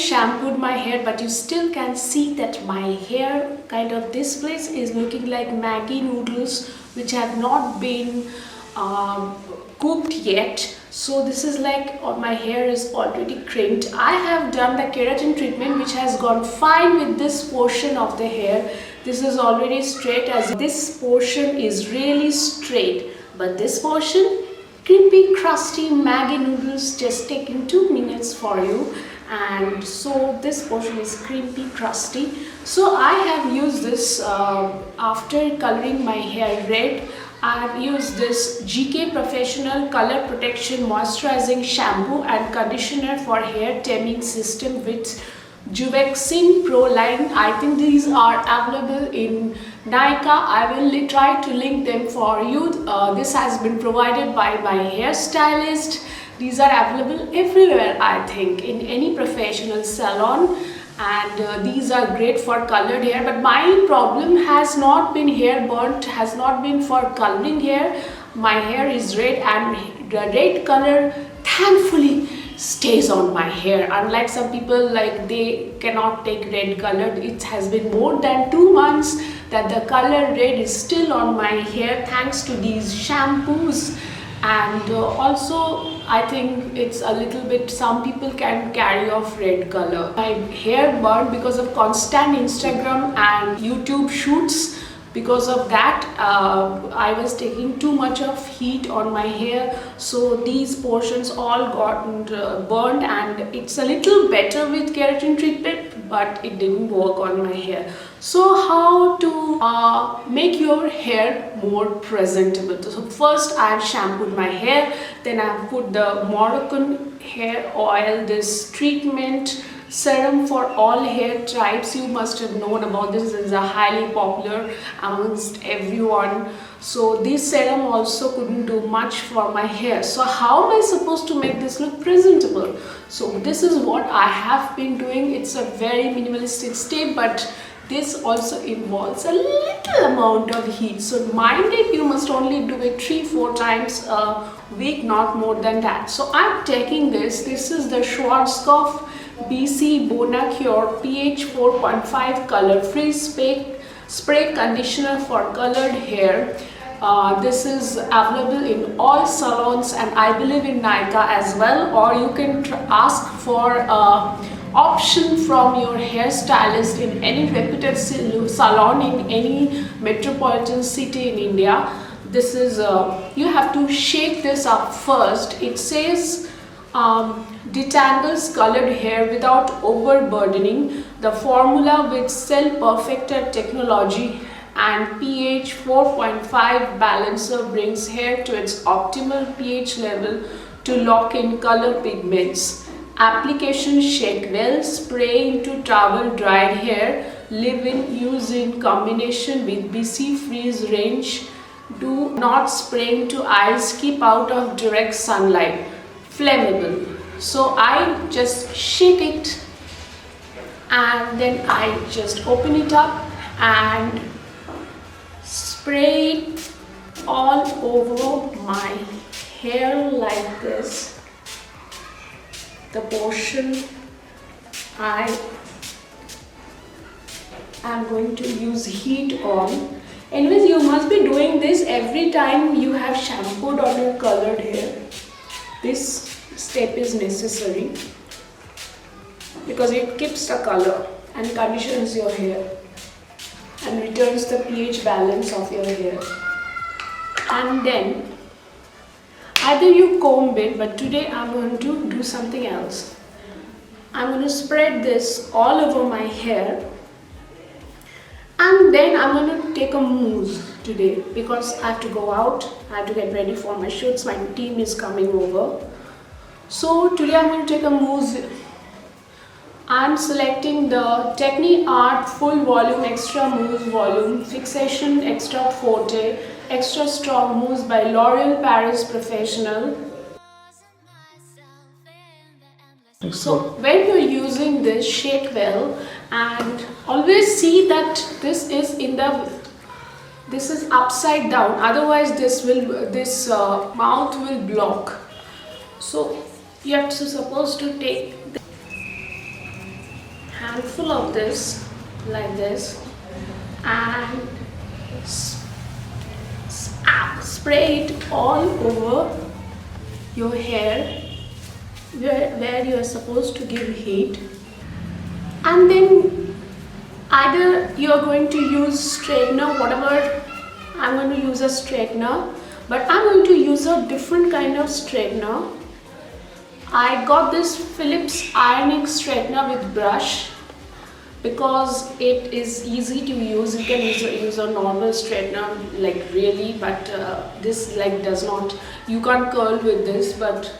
shampooed my hair, but you still can see that my hair kind of, this place is looking like Maggi noodles which have not been cooked yet. So this is like, my hair is already crimped. I have done the keratin treatment which has gone fine with this portion of the hair. This is already straight, as this portion is really straight, but this portion, crimpy, crusty Maggi noodles, just taking 2 minutes for you. And so this portion is crimpy, crusty. So I have used this after coloring my hair red. I have used this GK Professional Color Protection Moisturizing Shampoo and Conditioner for Hair Temming System with Juvexin Pro line. I think these are available in Nykaa. I will try to link them for you. This has been provided by my hairstylist. These are available everywhere, I think, in any professional salon. And these are great for colored hair, but my problem has not been hair burnt, has not been for coloring hair. My hair is red, and the red color thankfully stays on my hair, unlike some people, like they cannot take red color. It has been more than 2 months that the color red is still on my hair thanks to these shampoos. And also I think it's a little bit, some people can carry off red color. My hair burned because of constant Instagram and YouTube shoots. Because of that, I was taking too much of heat on my hair, so these portions all got burned, and it's a little better with keratin treatment, but it didn't work on my hair. So how to make your hair more presentable? So first I have shampooed my hair, then I have put the Moroccan hair oil, this treatment serum for all hair types. You must have known about this. This is a highly popular amongst everyone. So this serum also couldn't do much for my hair. So how am I supposed to make this look presentable? So this is what I have been doing. It's a very minimalistic step, but this also involves a little amount of heat. So mind it, you must only do it 3-4 times a week, not more than that. So I'm taking this. This is the Schwarzkopf BC Bonacure pH 4.5 color free spray conditioner for colored hair. This is available in all salons, and I believe in Nykaa as well, or you can ask for option from your hairstylist in any reputed salon in any metropolitan city in India. This is you have to shake this up first. It says detangles colored hair without overburdening. The formula with cell perfector technology and pH 4.5 balancer brings hair to its optimal pH level to lock in color pigments. Application: shake well, spray into towel dried hair, leave-in, use in combination with BC freeze range. Do not spray into eyes, keep out of direct sunlight. Flammable. So I just shake it, and then I just open it up and spray it all over my hair like this. The portion I am going to use heat on. Anyways, you must be doing this every time you have shampooed on your colored hair. This step is necessary because it keeps the color and conditions your hair and returns the pH balance of your hair. And then either you comb it, but today I'm going to do something else. I'm going to spread this all over my hair, and then I'm going to take a mousse today because I have to go out. I have to get ready for my shoots. My team is coming over. So today I'm going to take a mousse. I'm selecting the Techniart Full Volume Extra Mousse Volume Fixation Extra Forte Extra Strong Mousse by L'Oreal Paris Professional. So when you're using this, shake well and always see that this is upside down. Otherwise, this mouth will block. So you have to supposed to take handful of this like this and spray it all over your hair where you are supposed to give heat. And then either you are going to use straightener, whatever. I'm going to use a straightener, but I'm going to use a different kind of straightener. I got this Philips ironing straightener with brush because it is easy to use. You can use a normal straightener like really, but this like does not, you can't curl with this, but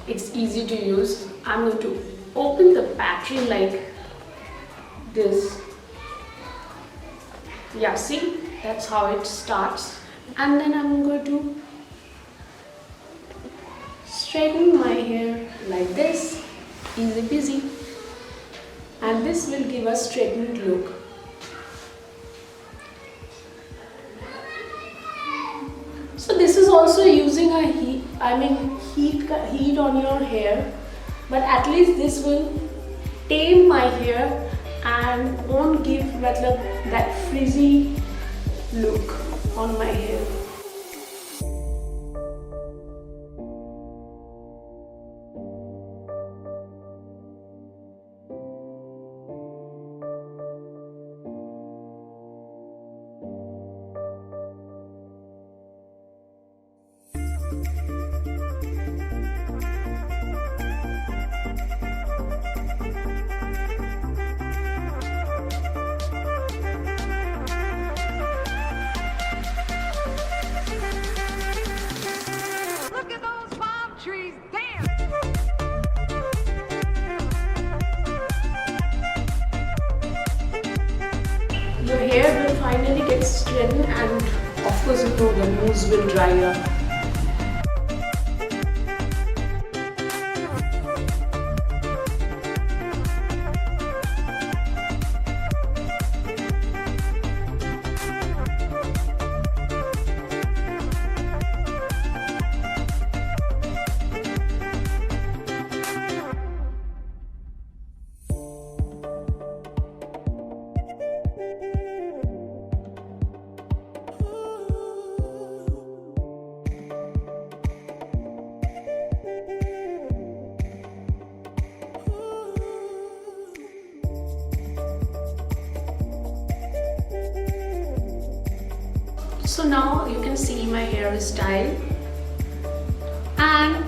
it's easy to use. I'm going to open the battery like this. Yeah, see, that's how it starts. And then I'm going to straighten my hair like this, easy peasy, and this will give a straightened look. So this is also using a heat on your hair, but at least this will tame my hair and won't give that frizzy look on my hair. Your hair will finally get straightened, and of course you know the mousse will dry up. So now you can see my hairstyle, and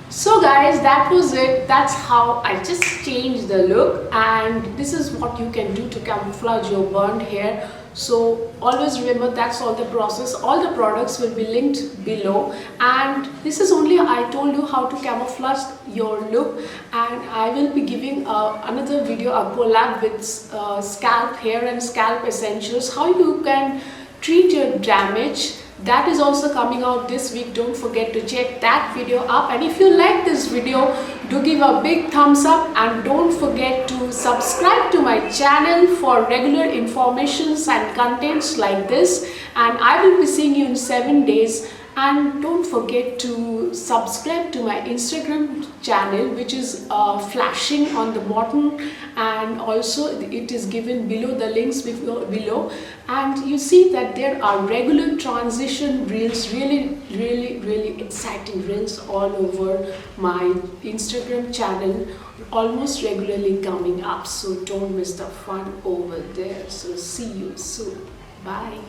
so guys, that was it. That's how I just changed the look, and this is what you can do to camouflage your burned hair. So always remember, that's all the process. All the products will be linked below, and this is only I told you how to camouflage your look, and I will be giving another video, a collab with scalp hair and scalp essentials, how you can treat your damage. That is also coming out this week. Don't forget to check that video up, and if you like this video, do give a big thumbs up, and don't forget to subscribe to my channel for regular informations and contents like this, and I will be seeing you in 7 days. And don't forget to subscribe to my Instagram channel, which is flashing on the bottom, and also it is given below, the links below, and you see that there are regular transition reels, really exciting reels all over my Instagram channel, almost regularly coming up. So don't miss the fun over there. So see you soon. Bye.